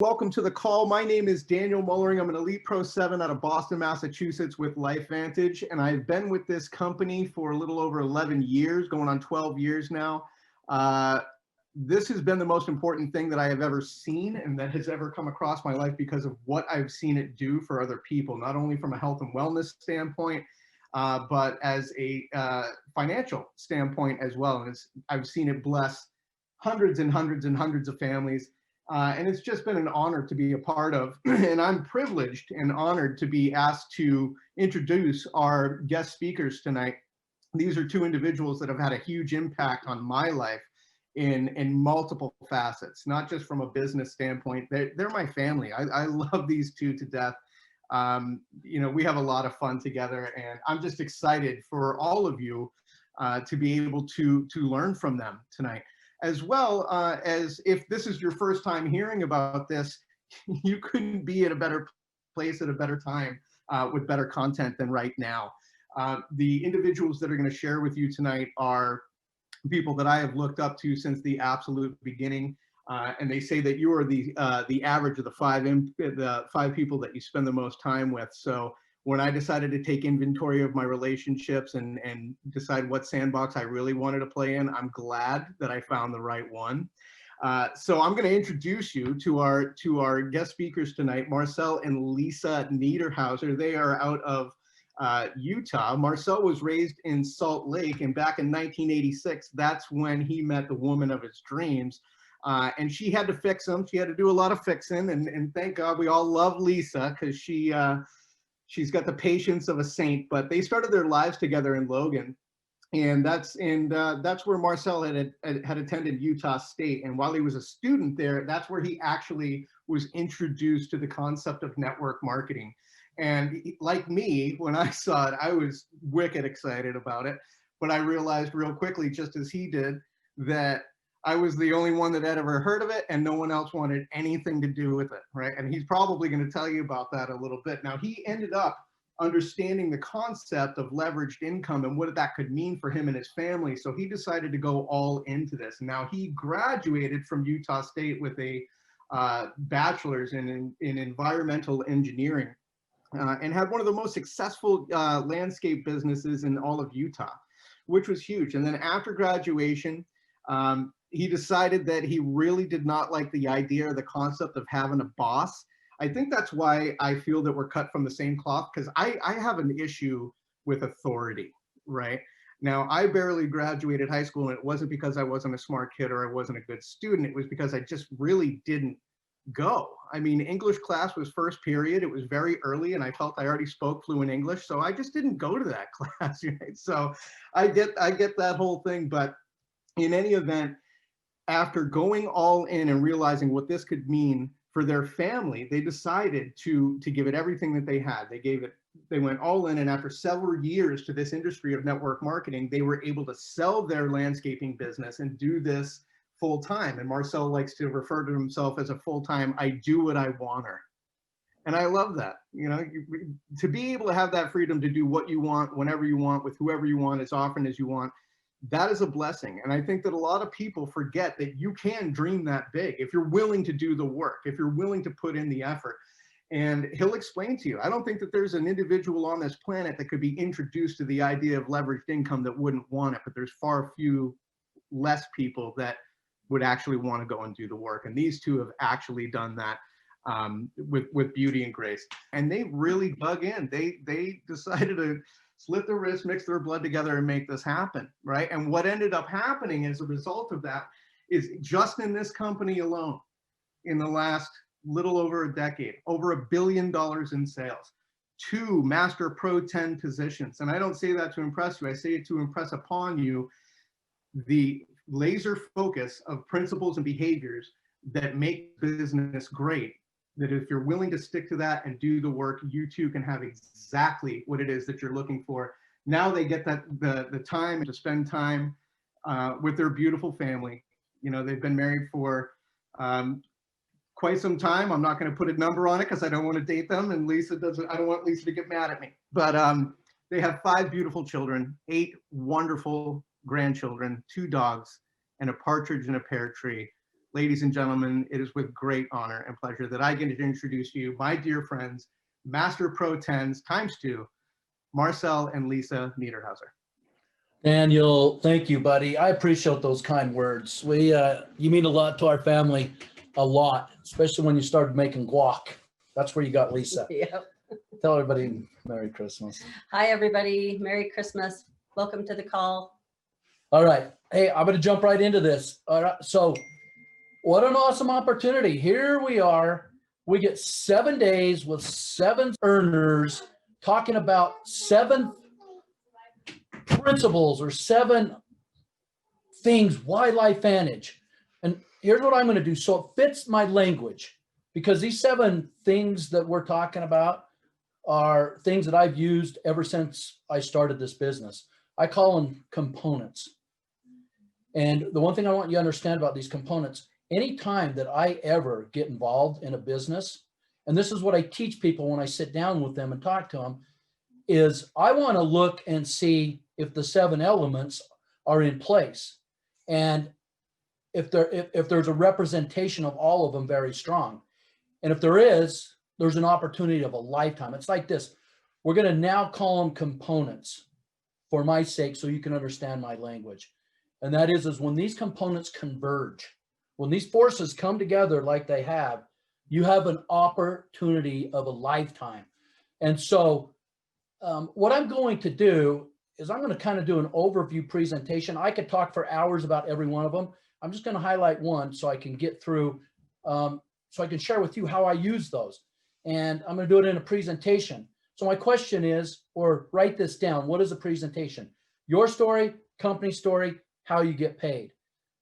Welcome to the call. My name is Daniel Mullering. I'm an Elite Pro 7 out of Boston, Massachusetts with LifeVantage, and I've been with this company for a little over 11 years, going on 12 years now. This has been the most important thing that I have ever seen and that has ever come across my life because of what I've seen it do for other people, not only from a health and wellness standpoint, but as a financial standpoint as well. And I've seen it bless hundreds and hundreds and hundreds of families. And it's just been an honor to be a part of. And I'm privileged and honored to be asked to introduce our guest speakers tonight. These are two individuals that have had a huge impact on my life in multiple facets, not just from a business standpoint. They're my family. I love these two to death. We have a lot of fun together, and I'm just excited for all of you to be able to learn from them tonight. As well as if this is your first time hearing about this, you couldn't be at a better place at a better time with better content than right now. The individuals that are going to share with you tonight are people that I have looked up to since the absolute beginning. And they say that you are the average of the five people that you spend the most time with. So when I decided to take inventory of my relationships and decide what sandbox I really wanted to play in, I'm glad that I found the right one. So I'm going to introduce you to our guest speakers tonight, Marcel and Lisa Niederhauser. They are out of Utah. Marcel was raised in Salt Lake, and back in 1986, that's when he met the woman of his dreams. And she had to fix him. She had to do a lot of fixing, and thank God we all love Lisa because she's got the patience of a saint. But they started their lives together in Logan, and that's where Marcel had attended Utah State. And while he was a student there, that's where he actually was introduced to the concept of network marketing. And like me, when I saw it, I was wicked excited about it. But I realized real quickly, just as he did, that I was the only one that had ever heard of it, and no one else wanted anything to do with it, right? And he's probably going to tell you about that a little bit. Now, he ended up understanding the concept of leveraged income and what that could mean for him and his family. So he decided to go all into this. Now, he graduated from Utah State with a bachelor's in environmental engineering and had one of the most successful landscape businesses in all of Utah, which was huge. And then after graduation, he decided that he really did not like the idea or the concept of having a boss. I think that's why I feel that we're cut from the same cloth, because I have an issue with authority, right? Now, I barely graduated high school, and it wasn't because I wasn't a smart kid or I wasn't a good student. It was because I just really didn't go. I mean, English class was first period. It was very early, and I felt I already spoke fluent English, so I just didn't go to that class, right? So I get that whole thing, but in any event, after going all in and realizing what this could mean for their family, they decided to give it everything that they had. They went all in, and after several years to this industry of network marketing, they were able to sell their landscaping business and do this full time. And Marcel likes to refer to himself as a full-time, I do what I wanter. And I love that, to be able to have that freedom to do what you want, whenever you want, with whoever you want, as often as you want. That is a blessing. And I think that a lot of people forget that you can dream that big if you're willing to do the work, if you're willing to put in the effort. And he'll explain to you. I don't think that there's an individual on this planet that could be introduced to the idea of leveraged income that wouldn't want it, but there's far few less people that would actually want to go and do the work. And these two have actually done that with beauty and grace. And they really dug in. They decided to slit their wrists, mix their blood together, and make this happen, right? And what ended up happening as a result of that is, just in this company alone, in the last little over a decade, over $1 billion in sales, 2 Master Pro 10 positions. And I don't say that to impress you. I say it to impress upon you the laser focus of principles and behaviors that make business great, that if you're willing to stick to that and do the work, you too can have exactly what it is that you're looking for. Now they get that the time to spend time with their beautiful family. They've been married for quite some time. I'm not going to put a number on it because I don't want to date them, and I don't want Lisa to get mad at me. But they have 5 beautiful children, 8 wonderful grandchildren, 2 dogs, and a partridge in a pear tree. ladies and gentlemen, it is with great honor and pleasure that I get to introduce you, my dear friends, Master Pro 10s ×2, Marcel and Lisa Niederhauser. Daniel, thank you, buddy. I appreciate those kind words. You mean a lot to our family, a lot, especially when you started making guac. That's where you got Lisa. Yep. Tell everybody Merry Christmas. Hi, everybody. Merry Christmas. Welcome to the call. All right. Hey, I'm going to jump right into this. All right. So what an awesome opportunity. Here we are. We get 7 days with 7 earners talking about 7 principles or 7 things why LifeVantage. And here's what I'm going to do. So it fits my language, because these 7 things that we're talking about are things that I've used ever since I started this business. I call them components. And the one thing I want you to understand about these components, anytime that I ever get involved in a business, and this is what I teach people when I sit down with them and talk to them, is I want to look and see if the 7 elements are in place. And if there's a representation of all of them very strong. And if there is, there's an opportunity of a lifetime. It's like this. We're going to now call them components for my sake, so you can understand my language. And that is when these components converge, when these forces come together like they have, you have an opportunity of a lifetime. And so what I'm going to do is I'm going to kind of do an overview presentation. I could talk for hours about every one of them. I'm just going to highlight one so I can get through, so I can share with you how I use those. And I'm going to do it in a presentation. So my question is, or write this down, what is a presentation? Your story, company story, how you get paid.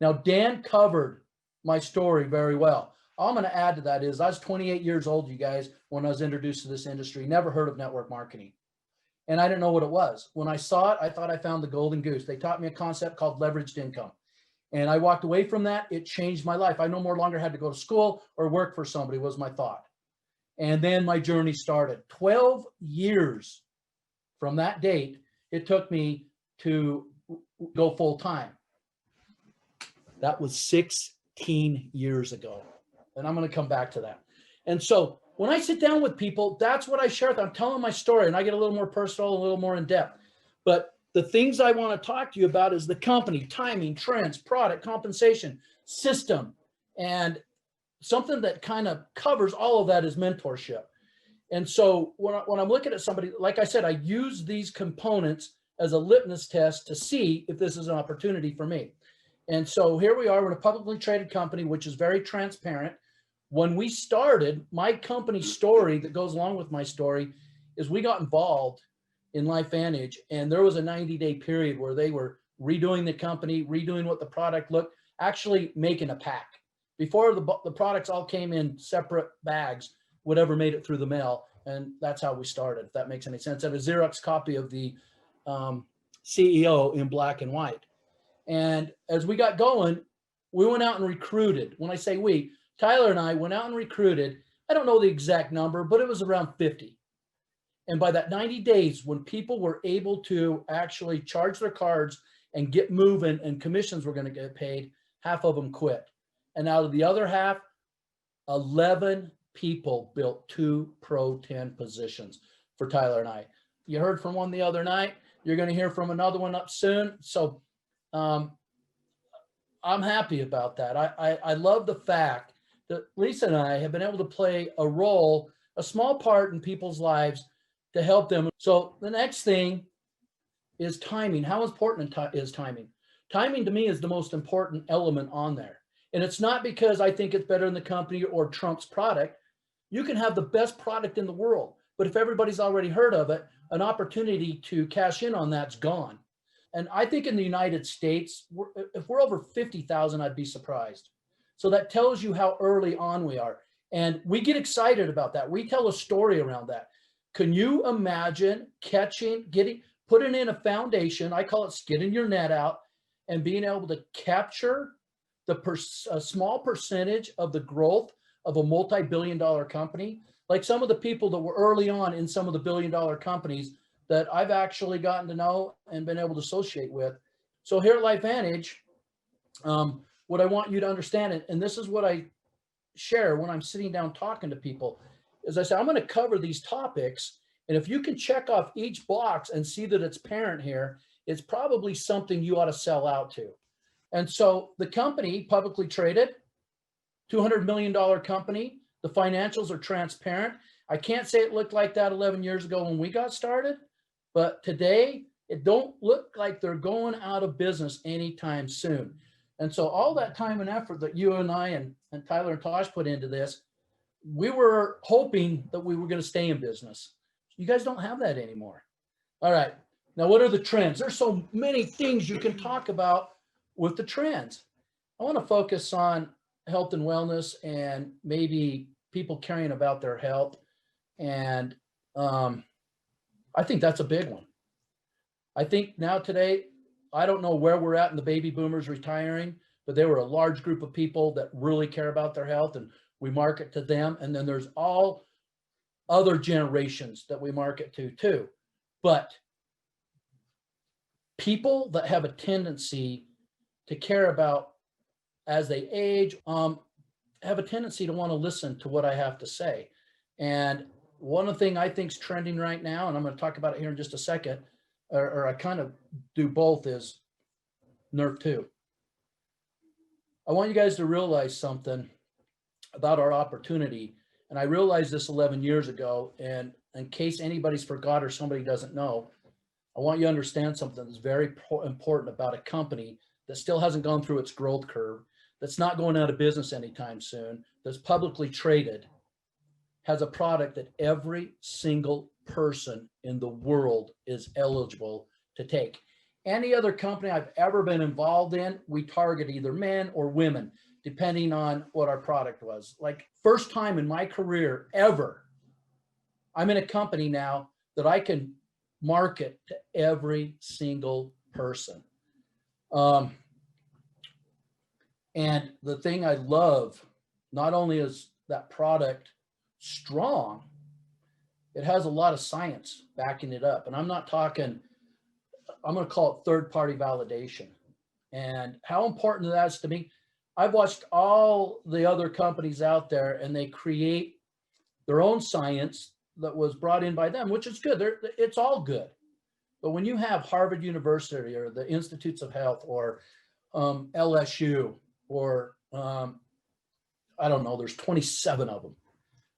Now, Dan covered my story very well. All I'm going to add to that is I was 28 years old, you guys, when I was introduced to this industry, never heard of network marketing. And I didn't know what it was. When I saw it, I thought I found the golden goose. They taught me a concept called leveraged income. And I walked away from that. It changed my life. I no more longer had to go to school or work for somebody, was my thought. And then my journey started. 12 years from that date, it took me to go full time. That was 16 years ago. And I'm going to come back to that. And so when I sit down with people, that's what I share with them. I'm telling my story, and I get a little more personal, a little more in depth. But the things I want to talk to you about is the company, timing, trends, product, compensation, system, and something that kind of covers all of that is mentorship. And so when I'm looking at somebody, like I said, I use these components as a litmus test to see if this is an opportunity for me. And so here we are, we're a publicly traded company, which is very transparent. When we started, my company story that goes along with my story is we got involved in LifeVantage, and there was a 90-day period where they were redoing the company, redoing what the product looked, actually making a pack. Before the products all came in separate bags, whatever made it through the mail, and that's how we started, if that makes any sense. I have a Xerox copy of the CEO in black and white. And as we got going, we went out and recruited. When I say we, Tyler and I went out and recruited, I don't know the exact number, but it was around 50. And by that 90 days, when people were able to actually charge their cards and get moving and commissions were going to get paid, half of them quit. And out of the other half, 11 people built 2 Pro 10 positions for Tyler and I. You heard from one the other night. You're going to hear from another one up soon. So I'm happy about that. I love the fact that Lisa and I have been able to play a role, a small part in people's lives to help them. So the next thing is timing. How important is timing? Timing to me is the most important element on there. And it's not because I think it's better than the company or Trump's product. You can have the best product in the world, but if everybody's already heard of it, an opportunity to cash in on that's gone. And I think in the United States, if we're over 50,000, I'd be surprised. So that tells you how early on we are. And we get excited about that. We tell a story around that. Can you imagine putting in a foundation, I call it skidding your net out, and being able to capture a small percentage of the growth of a multi-billion-dollar company? Like some of the people that were early on in some of the billion-dollar companies that I've actually gotten to know and been able to associate with. So here at LifeVantage, what I want you to understand, and this is what I share when I'm sitting down talking to people, is I say, I'm going to cover these topics. And if you can check off each box and see that it's parent here, it's probably something you ought to sell out to. And so the company, publicly traded, $200 million company, the financials are transparent. I can't say it looked like that 11 years ago when we got started, but today it don't look like they're going out of business anytime soon. And so all that time and effort that you and I and Tyler and Tosh put into this, we were hoping that we were going to stay in business. You guys don't have that anymore. All right. Now, what are the trends? There's so many things you can talk about with the trends. I want to focus on health and wellness and maybe people caring about their health. And I think that's a big one. I think now today, I don't know where we're at in the baby boomers retiring, but they were a large group of people that really care about their health, and we market to them. And then there's all other generations that we market to too. But people that have a tendency to care about as they age, have a tendency to want to listen to what I have to say. And one of the things I think is trending right now, and I'm going to talk about it here in just a second, or I kind of do both, is Nerf 2. I want you guys to realize something about our opportunity. And I realized this 11 years ago, and in case anybody's forgot or somebody doesn't know, I want you to understand something that's very important about a company that still hasn't gone through its growth curve, that's not going out of business anytime soon, that's publicly traded, has a product that every single person in the world is eligible to take. Any other company I've ever been involved in, we target either men or women, depending on what our product was. Like, first time in my career ever, I'm in a company now that I can market to every single person. And the thing I love, not only is that product strong, it has a lot of science backing it up. And I'm not talking, I'm going to call it third-party validation. And how important that is to me, I've watched all the other companies out there, and they create their own science that was brought in by them, which is good. It's all good. But when you have Harvard University or the Institutes of Health or LSU or I don't know, there's 27 of them.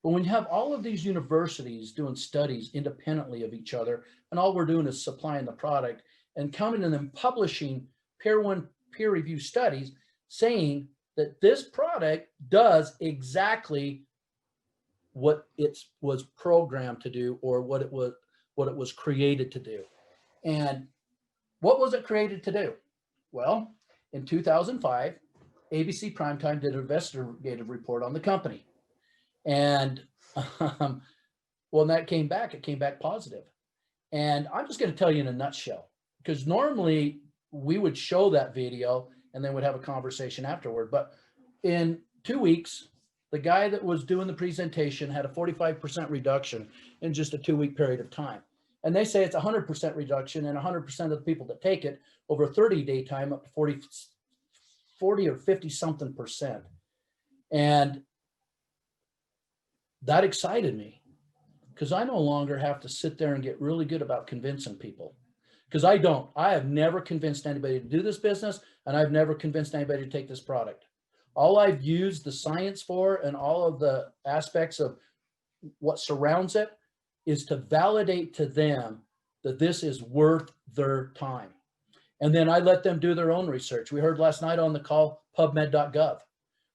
But when you have all of these universities doing studies independently of each other, and all we're doing is supplying the product and coming and then publishing peer review studies saying that this product does exactly what it was programmed to do, or what it was created to do. And what was it created to do? Well, in 2005, ABC Primetime did an investigative report on the company. And when that came back, it came back positive. And I'm just going to tell you in a nutshell, because normally we would show that video and then would have a conversation afterward. But in 2 weeks, the guy that was doing the presentation had a 45% reduction in just a 2-week period of time. And they say it's 100% reduction, and 100% of the people that take it over a 30-day time up to 40 or 50 something percent. And that excited me, because I no longer have to sit there and get really good about convincing people, because I have never convinced anybody to do this business, and I've never convinced anybody to take this product. All I've used the science for, and all of the aspects of what surrounds it, is to validate to them that this is worth their time. And then I let them do their own research. We heard last night on the call, PubMed.gov.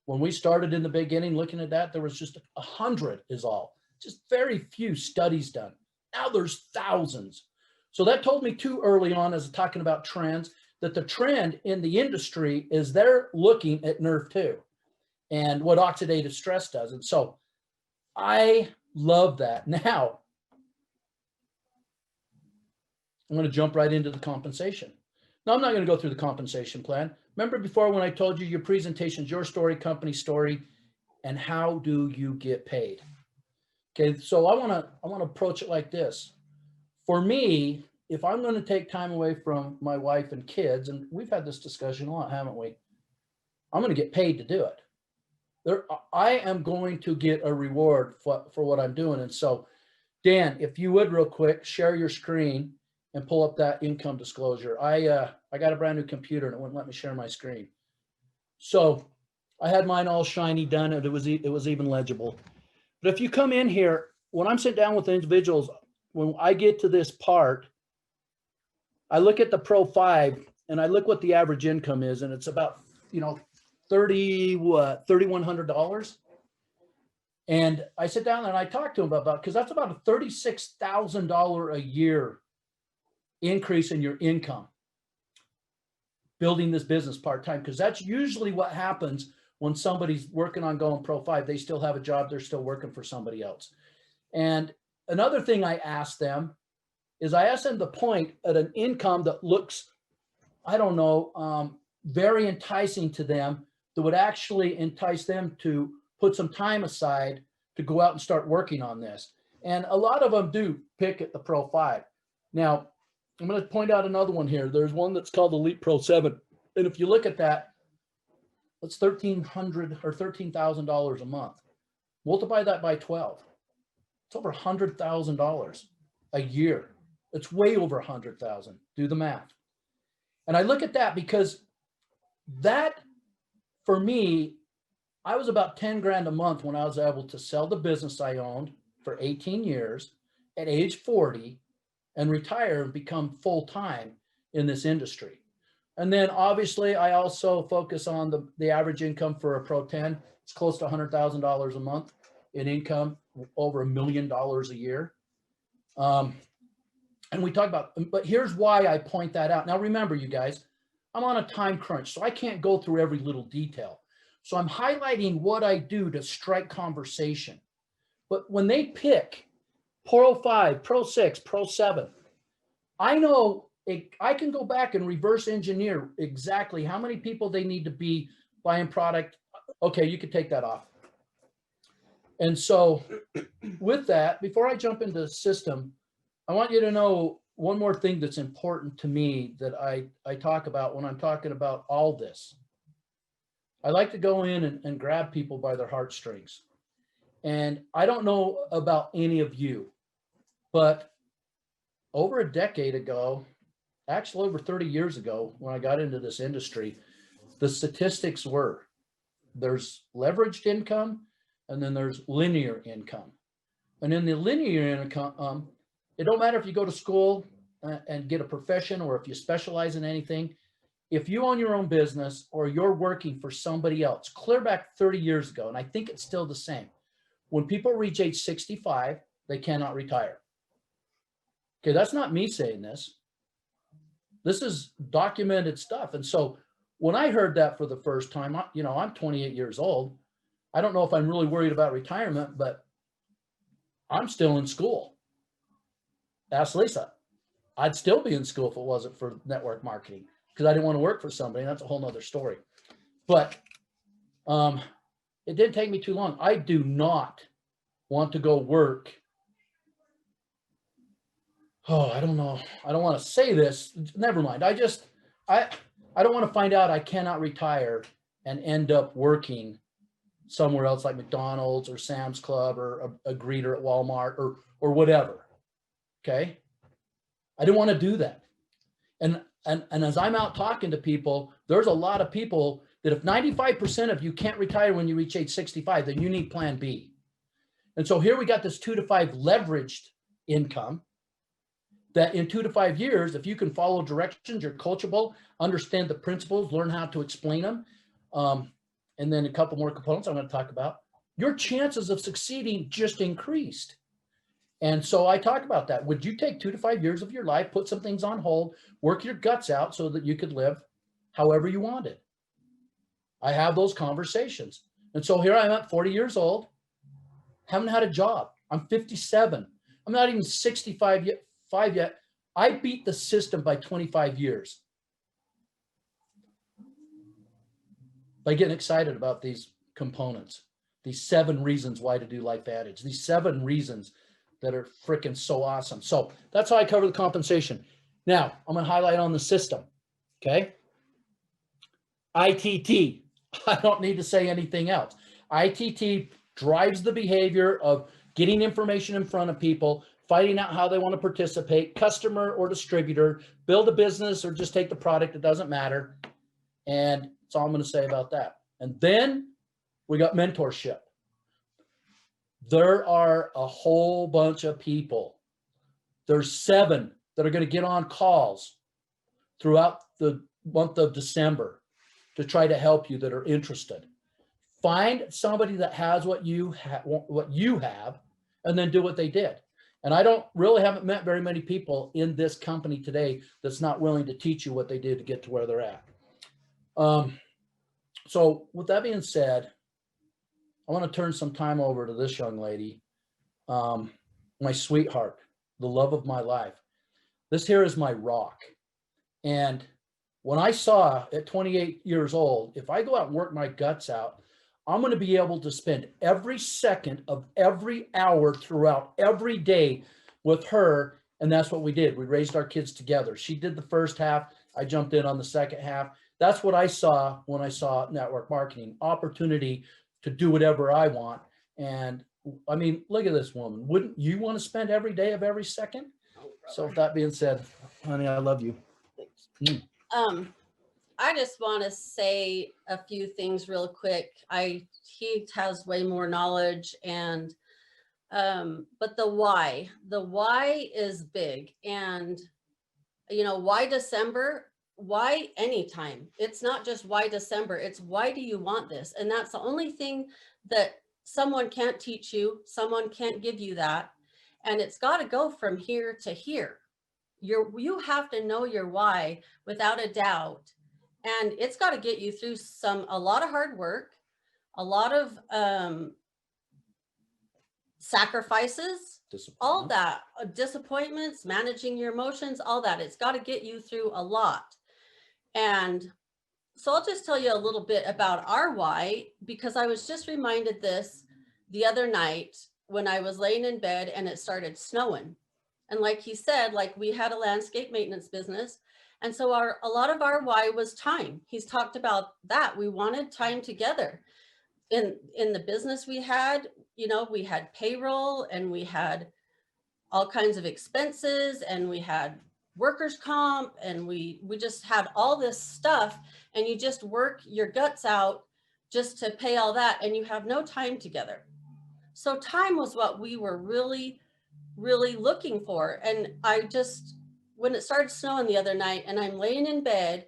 When we started in the beginning looking at that, there was just 100 is all. Just very few studies done. Now there's thousands. So that told me too early on, as talking about trends, that the trend in the industry is they're looking at Nerve 2 and what oxidative stress does. And so I love that. Now, I'm going to jump right into the compensation. Now, I'm not going to go through the compensation plan. Remember before when I told you your presentation is your story, company story, and how do you get paid? Okay, so I want to approach it like this. For me, if I'm going to take time away from my wife and kids, and we've had this discussion a lot, haven't we? I'm going to get paid to do it. I am going to get a reward for what I'm doing. And so, Dan, if you would real quick, share your screen and pull up that income disclosure. I got a brand new computer and it wouldn't let me share my screen. So I had mine all shiny done and it was even legible. But if you come in here, when I'm sitting down with individuals, when I get to this part, I look at the Pro 5 and I look what the average income is, and it's about, $3,100. And I sit down and I talk to them about, because that's about a $36,000 a year increase in your income building this business part-time, because that's usually what happens when somebody's working on going Pro 5. They still have a job, they're still working for somebody else. And another thing I ask them is I ask them to point at an income that looks, very enticing to them, that would actually entice them to put some time aside to go out and start working on this. And a lot of them do pick at the Pro 5. Now, I'm going to point out another one here. There's one that's called the Elite Pro 7. And if you look at that, it's $1,300 or $13,000 a month. Multiply that by 12. It's over $100,000 a year. It's way over 100,000. Do the math. And I look at that because that, for me, I was about 10 grand a month when I was able to sell the business I owned for 18 years at age 40 and retire and become full-time in this industry. And then obviously I also focus on the average income for a Pro 10. It's close to $100,000 a month in income, over $1 million a year. And we talk about, but here's why I point that out. Now, remember, you guys, I'm on a time crunch, so I can't go through every little detail. So I'm highlighting what I do to strike conversation. But when they pick Pro 5, Pro 6, Pro 7, I know I can go back and reverse engineer exactly how many people they need to be buying product. Okay, you could take that off. And so with that, before I jump into the system, I want you to know one more thing that's important to me that I talk about when I'm talking about all this. I like to go in and grab people by their heartstrings. And I don't know about any of you, but over a decade ago, actually over 30 years ago, when I got into this industry, the statistics were there's leveraged income and then there's linear income. And in the linear income, it don't matter if you go to school and get a profession or if you specialize in anything. If you own your own business or you're working for somebody else, clear back 30 years ago, and I think it's still the same. When people reach age 65, they cannot retire. Okay, that's not me saying this. This is documented stuff. And so when I heard that for the first time, I'm 28 years old. I don't know if I'm really worried about retirement, but I'm still in school. Ask Lisa. I'd still be in school if it wasn't for network marketing because I didn't want to work for somebody. That's a whole nother story. But it didn't take me too long. I do not want to go work. Oh, I don't know. I don't want to say this. Never mind. I don't want to find out I cannot retire and end up working somewhere else like McDonald's or Sam's Club or a greeter at Walmart or whatever. Okay. I didn't want to do that. And as I'm out talking to people, there's a lot of people that if 95% of you can't retire when you reach age 65, then you need plan B. And so here we got this 2 to 5 leveraged income that in 2 to 5 years, if you can follow directions, you're coachable, understand the principles, learn how to explain them, and then a couple more components I'm going to talk about, your chances of succeeding just increased. And so I talk about that. Would you take 2 to 5 years of your life, put some things on hold, work your guts out so that you could live however you wanted? I have those conversations. And so here I'm at 40 years old, haven't had a job. I'm 57. I'm not even 65 yet. I beat the system by 25 years by getting excited about these components, these 7 reasons why to do LifeVantage, these 7 reasons that are freaking so awesome. So that's how I cover the compensation. Now I'm going to highlight on the system. Okay. ITT, I don't need to say anything else. ITT drives the behavior of getting information in front of people, finding out how they want to participate, customer or distributor, build a business or just take the product. It doesn't matter. And that's all I'm going to say about that. And then we got mentorship. There are a whole bunch of people. There's 7 that are going to get on calls throughout the month of December to try to help you that are interested. Find somebody that has what you have, and then do what they did. And I haven't met very many people in this company today that's not willing to teach you what they did to get to where they're at. So with that being said, I want to turn some time over to this young lady, my sweetheart, the love of my life. This here is my rock. And when I saw at 28 years old, if I go out and work my guts out, I'm going to be able to spend every second of every hour throughout every day with her. And that's what we did. We raised our kids together. She did the first half. I jumped in on the second half. That's what I saw when I saw network marketing, opportunity to do whatever I want. And I mean, look at this woman. Wouldn't you want to spend every day of every second? So with that being said, honey, I love you. I just want to say a few things real quick. He has way more knowledge, and but the why is big. And why December? Why anytime? It's not just why December, it's why do you want this? And that's the only thing that someone can't teach you, someone can't give you that. And it's got to go from here to here. You have to know your why without a doubt. And it's got to get you through a lot of hard work, a lot of sacrifices, all that, disappointments, managing your emotions, all that. It's got to get you through a lot. And so I'll just tell you a little bit about our why, because I was just reminded this the other night when I was laying in bed and it started snowing. And like he said, like we had a landscape maintenance business. And so a lot of our why was time. He's talked about that. We wanted time together. In the business we had payroll, and we had all kinds of expenses, and we had workers' comp, and we just had all this stuff, and you just work your guts out just to pay all that, and you have no time together. So time was what we were really, really looking for. And when it started snowing the other night and I'm laying in bed,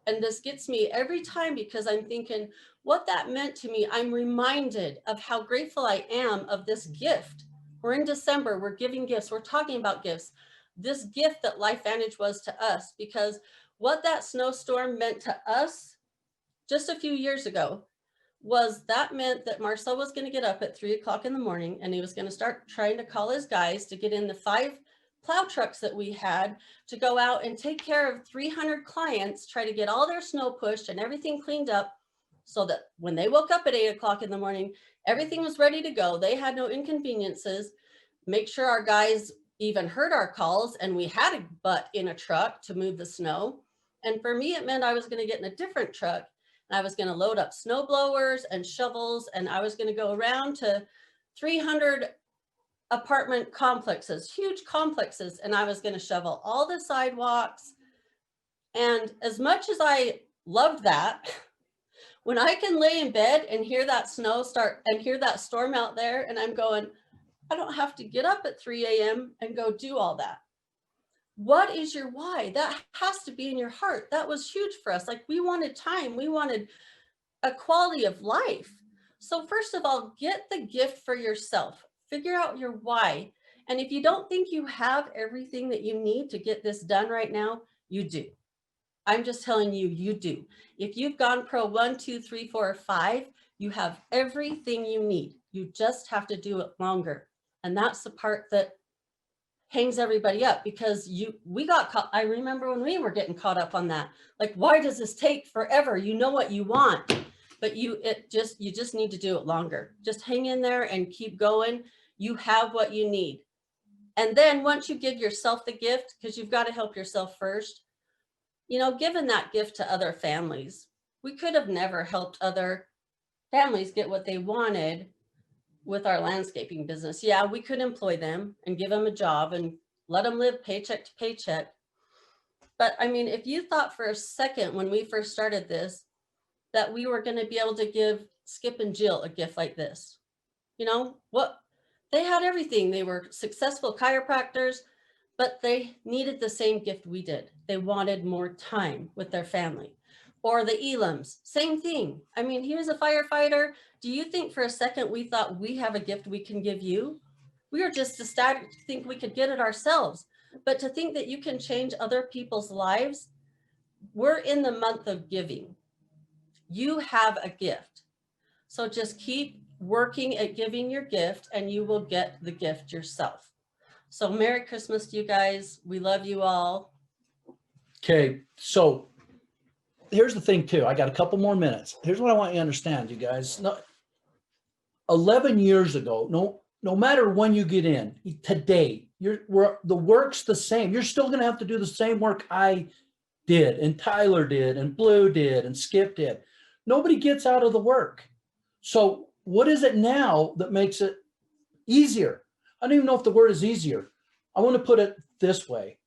and this gets me every time because I'm thinking what that meant to me, I'm reminded of how grateful I am of this gift. We're in December, we're giving gifts, we're talking about gifts. This gift that LifeVantage was to us, because what that snowstorm meant to us just a few years ago meant that Marcel was going to get up at 3 o'clock in the morning, and he was going to start trying to call his guys to get in the 5 plow trucks that we had to go out and take care of 300 clients, try to get all their snow pushed and everything cleaned up, so that when they woke up at 8 o'clock in the morning, everything was ready to go. They had no inconveniences. Make sure our guys even heard our calls, and we had a butt in a truck to move the snow. And for me, it meant I was going to get in a different truck, and I was going to load up snow blowers and shovels, and I was going to go around to 300 apartment complexes, huge complexes, and I was going to shovel all the sidewalks. And as much as I loved that, when I can lay in bed and hear that snow start and hear that storm out there, and I'm going, I don't have to get up at 3 a.m. and go do all that. What is your why? That has to be in your heart. That was huge for us. Like, we wanted time. We wanted a quality of life. So first of all, get the gift for yourself. Figure out your why. And if you don't think you have everything that you need to get this done right now, you do. I'm just telling you, you do. If you've gone pro 1, 2, 3, 4, or 5, you have everything you need. You just have to do it longer. And that's the part that hangs everybody up, because we got caught. I remember when we were getting caught up on that. Like, why does this take forever? You know what you want, but you just need to do it longer. Just hang in there and keep going. You have what you need. And then once you give yourself the gift, because you've got to help yourself first, giving that gift to other families. we could have never helped other families get what they wanted with our landscaping business. Yeah, we could employ them and give them a job and let them live paycheck to paycheck. But I mean, if you thought for a second when we first started this, that we were going to be able to give Skip and Jill a gift like this, you know, what they had everything. They were successful chiropractors, but they needed the same gift we did. They wanted more time with their family. Or the Elams, same thing. I mean, he was a firefighter. Do you think for a second we thought we have a gift we can give you? We were just ecstatic to think we could get it ourselves. But to think that you can change other people's lives, we're in the month of giving. You have a gift. So just keep working at giving your gift and you will get the gift yourself. So Merry Christmas to you guys. We love you all. Okay, so here's the thing too. I got a couple more minutes. Here's what I want you to understand, you guys. 11 years ago, no matter when you get in, today, the work's the same. You're still going to have to do the same work I did, and Tyler did, and Blue did, and Skip did. Nobody gets out of the work. So what is it now that makes it easier? I don't even know if the word is easier. I want to put it this way.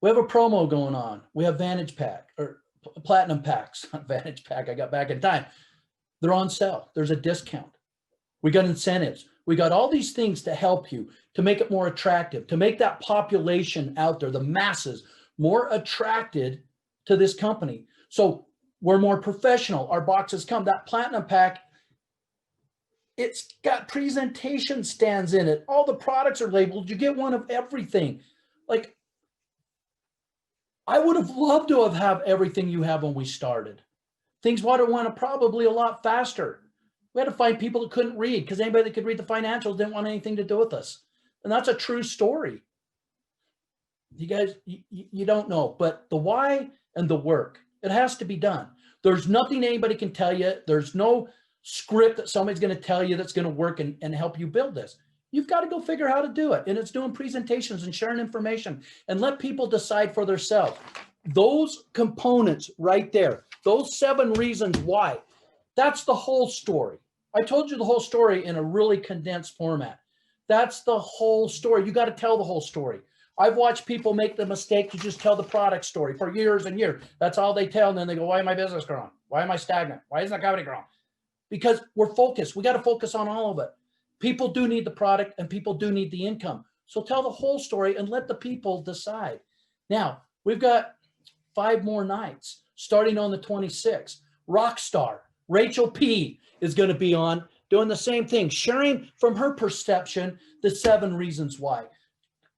We have a promo going on. We have Vantage Pack or Platinum Packs, not Vantage Pack. I got back in time. They're on sale. There's a discount. We got incentives. We got all these things to help you, to make it more attractive, to make that population out there, the masses, more attracted to this company. So we're more professional. Our boxes come. That Platinum Pack, it's got presentation stands in it. All the products are labeled. You get one of everything. Like, I would have loved to have everything you have when we started. Things would have went probably a lot faster. We had to find people that couldn't read because anybody that could read the financials didn't want anything to do with us. And that's a true story. You guys, you don't know, but the why and the work, it has to be done. There's nothing anybody can tell you. There's no script that somebody's going to tell you that's going to work and help you build this. You've got to go figure out how to do it. And it's doing presentations and sharing information and let people decide for themselves. Those components right there, those 7 reasons why, that's the whole story. I told you the whole story in a really condensed format. That's the whole story. You got to tell the whole story. I've watched people make the mistake to just tell the product story for years and years. That's all they tell. And then they go, why am my business growing? Why am I stagnant? Why isn't the company growing? Because we're focused. We got to focus on all of it. People do need the product and people do need the income. So tell the whole story and let the people decide. Now, we've got 5 more nights starting on the 26th. Rockstar, Rachel P. is going to be on doing the same thing, sharing from her perception the 7 reasons why.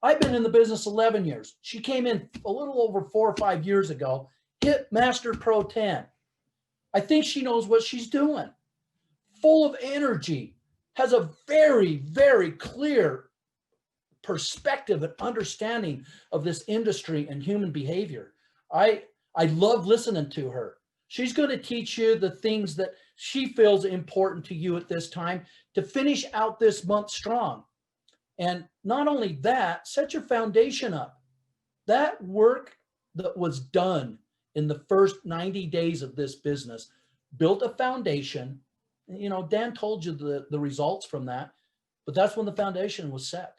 I've been in the business 11 years. She came in a little over 4 or 5 years ago, hit Master Pro 10. I think she knows what she's doing. Full of energy, has a very, very clear perspective and understanding of this industry and human behavior. I love listening to her. She's going to teach you the things that she feels important to you at this time to finish out this month strong. And not only that, set your foundation up. That work that was done in the first 90 days of this business built a foundation. You know, Dan told you the results from that, but that's when the foundation was set.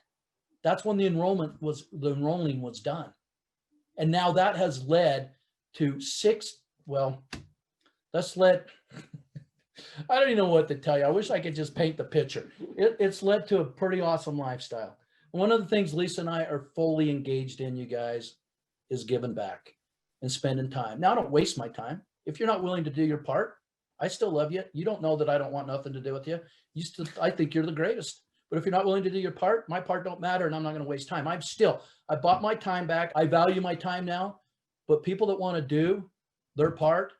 That's when the enrolling was done. And now that has led to 6, well, that's led, I don't even know what to tell you. I wish I could just paint the picture. It's led to a pretty awesome lifestyle. One of the things Lisa and I are fully engaged in, you guys, is giving back and spending time. Now, I don't waste my time. If you're not willing to do your part, I still love you. You don't know that I don't want nothing to do with you. I think you're the greatest. But if you're not willing to do your part, my part don't matter, and I'm not going to waste time. I bought my time back. I value my time now. But people that want to do their part,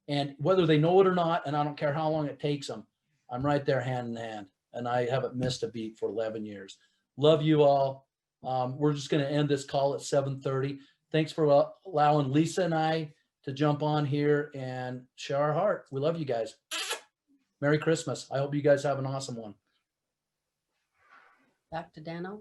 and whether they know it or not, and I don't care how long it takes them, I'm right there hand in hand. And I haven't missed a beat for 11 years. Love you all. We're just going to end this call at 7:30. Thanks for allowing Lisa and I to jump on here and share our heart. We love you guys. Merry Christmas. I hope you guys have an awesome one. Back to Dano.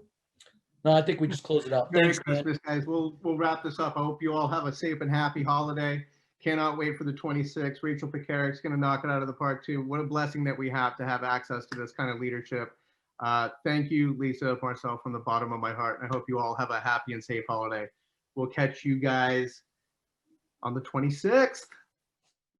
No, I think we just close it out. Merry Thanks, Christmas, guys. We'll wrap this up. I hope you all have a safe and happy holiday. Cannot wait for the 26th. Rachel Picarik's going to knock it out of the park too. What a blessing that we have to have access to this kind of leadership. Thank you, Lisa, Marcel, from the bottom of my heart. I hope you all have a happy and safe holiday. We'll catch you guys on the 26th.